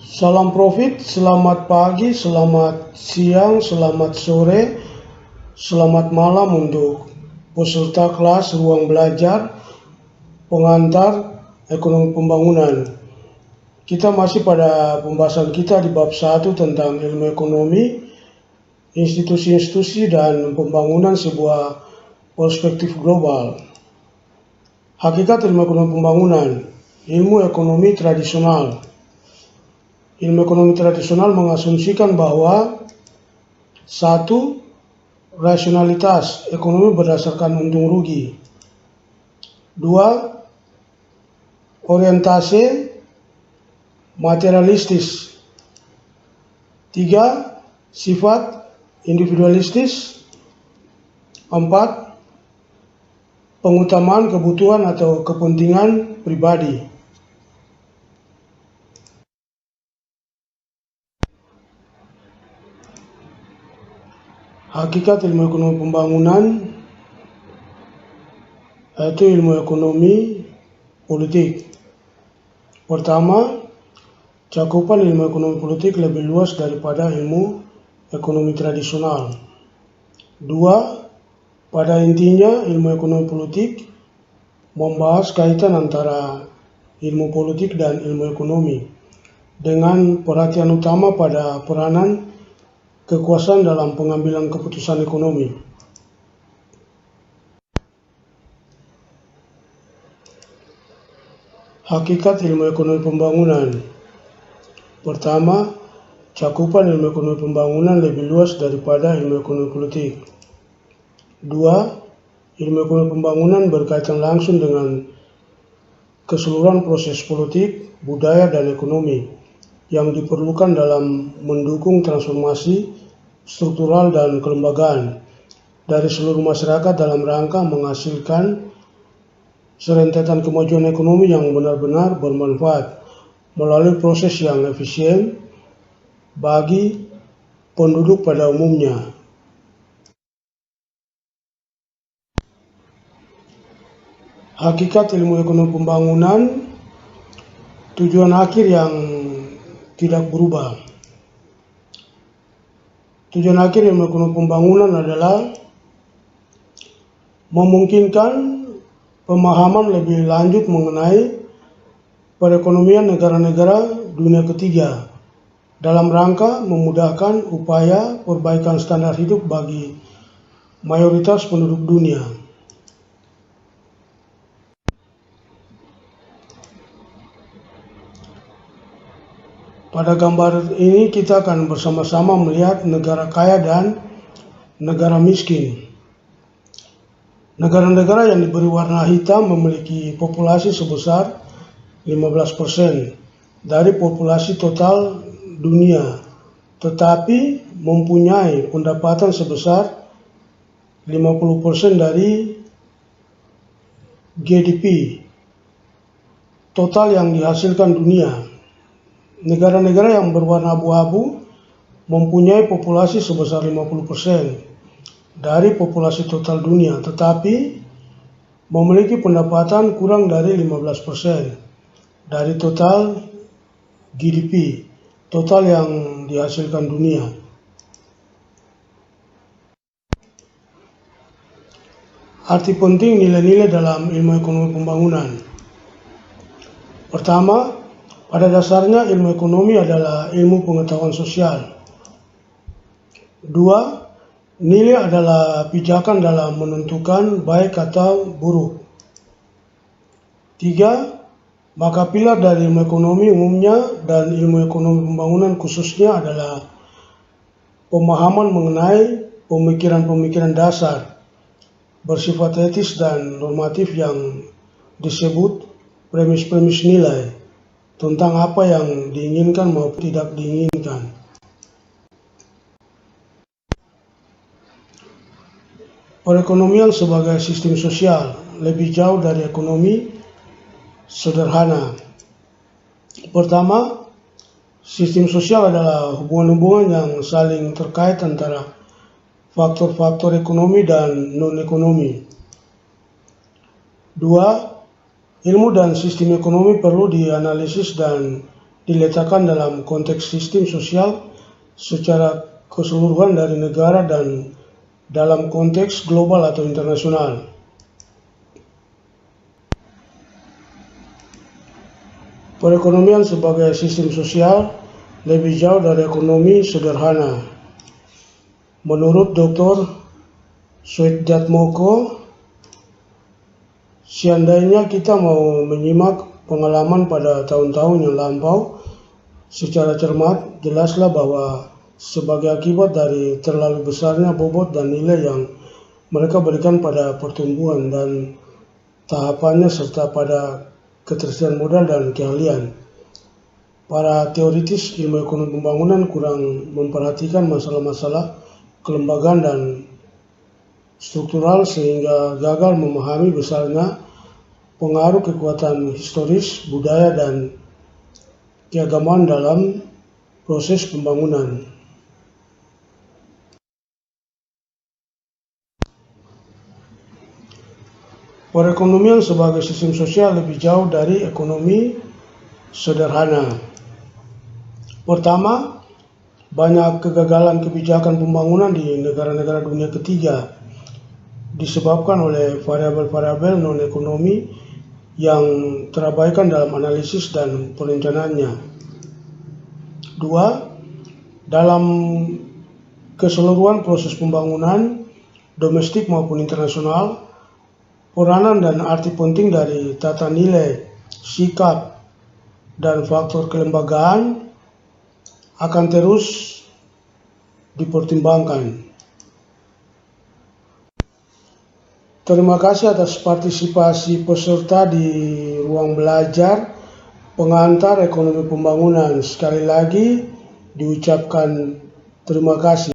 Salam profit, selamat pagi, selamat siang, selamat sore, selamat malam untuk peserta kelas ruang belajar pengantar ekonomi pembangunan. Kita masih pada pembahasan kita di bab 1 tentang ilmu ekonomi, institusi-institusi dan pembangunan sebuah perspektif global. Hakikat ilmu ekonomi pembangunan, ilmu ekonomi tradisional. Ilmu ekonomi tradisional mengasumsikan bahwa 1. Rasionalitas ekonomi berdasarkan untung rugi. 2. Orientasi materialistis. 3. Sifat individualistis. 4. Pengutamaan kebutuhan atau kepentingan pribadi. Hakikat ilmu ekonomi pembangunan yaitu ilmu ekonomi politik. Pertama, cakupan ilmu ekonomi politik lebih luas daripada ilmu ekonomi tradisional. 2. Pada intinya, ilmu ekonomi politik membahas kaitan antara ilmu politik dan ilmu ekonomi dengan perhatian utama pada peranan kekuasaan dalam pengambilan keputusan ekonomi. Hakikat ilmu ekonomi pembangunan. Pertama, cakupan ilmu ekonomi pembangunan lebih luas daripada ilmu ekonomi politik. 2. Ilmu ekonomi pembangunan berkaitan langsung dengan keseluruhan proses politik, budaya, dan ekonomi yang diperlukan dalam mendukung transformasi struktural dan kelembagaan dari seluruh masyarakat dalam rangka menghasilkan serentetan kemajuan ekonomi yang benar-benar bermanfaat melalui proses yang efisien bagi penduduk pada umumnya. Hakikat ilmu ekonomi pembangunan, tujuan akhir yang tidak berubah. Tujuan akhir ilmu ekonomi pembangunan adalah memungkinkan pemahaman lebih lanjut mengenai perekonomian negara-negara dunia ketiga dalam rangka memudahkan upaya perbaikan standar hidup bagi mayoritas penduduk dunia. Pada gambar ini kita akan bersama-sama melihat negara kaya dan negara miskin. Negara-negara yang diberi warna hitam memiliki populasi sebesar 15% dari populasi total dunia, tetapi mempunyai pendapatan sebesar 50% dari GDP total yang dihasilkan dunia. Negara-negara yang berwarna abu-abu mempunyai populasi sebesar 50% dari populasi total dunia, tetapi memiliki pendapatan kurang dari 15% dari total GDP total yang dihasilkan dunia. Arti penting nilai-nilai dalam ilmu ekonomi pembangunan. Pertama, pada dasarnya ilmu ekonomi adalah ilmu pengetahuan sosial. 2. Nilai adalah pijakan dalam menentukan baik atau buruk. 3. Maka pilar dari ilmu ekonomi umumnya dan ilmu ekonomi pembangunan khususnya adalah pemahaman mengenai pemikiran-pemikiran dasar bersifat etis dan normatif yang disebut premis-premis nilai tentang apa yang diinginkan maupun tidak diinginkan. Perekonomian sebagai sistem sosial lebih jauh dari ekonomi sederhana. Pertama, sistem sosial adalah hubungan-hubungan yang saling terkait antara faktor-faktor ekonomi dan non-ekonomi. 2. Ilmu dan sistem ekonomi perlu dianalisis dan diletakkan dalam konteks sistem sosial secara keseluruhan dari negara dan dalam konteks global atau internasional. Perekonomian sebagai sistem sosial lebih jauh dari ekonomi sederhana. Menurut Dr. Soetjatmoko, seandainya kita mau menyimak pengalaman pada tahun-tahun yang lampau secara cermat, jelaslah bahwa sebagai akibat dari terlalu besarnya bobot dan nilai yang mereka berikan pada pertumbuhan dan tahapannya serta pada ketersediaan modal dan keahlian, para teoritis ilmu ekonomi pembangunan kurang memperhatikan masalah-masalah kelembagaan dan struktural sehingga gagal memahami besarnya pengaruh kekuatan historis, budaya, dan keagamaan dalam proses pembangunan. Perekonomian sebagai sistem sosial lebih jauh dari ekonomi sederhana. Pertama, banyak kegagalan kebijakan pembangunan di negara-negara dunia ketiga disebabkan oleh variabel-variabel non-ekonomi yang terabaikan dalam analisis dan perencanaannya. Dua, dalam keseluruhan proses pembangunan, domestik maupun internasional, peranan dan arti penting dari tata nilai, sikap, dan faktor kelembagaan akan terus dipertimbangkan. Terima kasih atas partisipasi peserta di ruang belajar pengantar ekonomi pembangunan. Sekali lagi diucapkan terima kasih.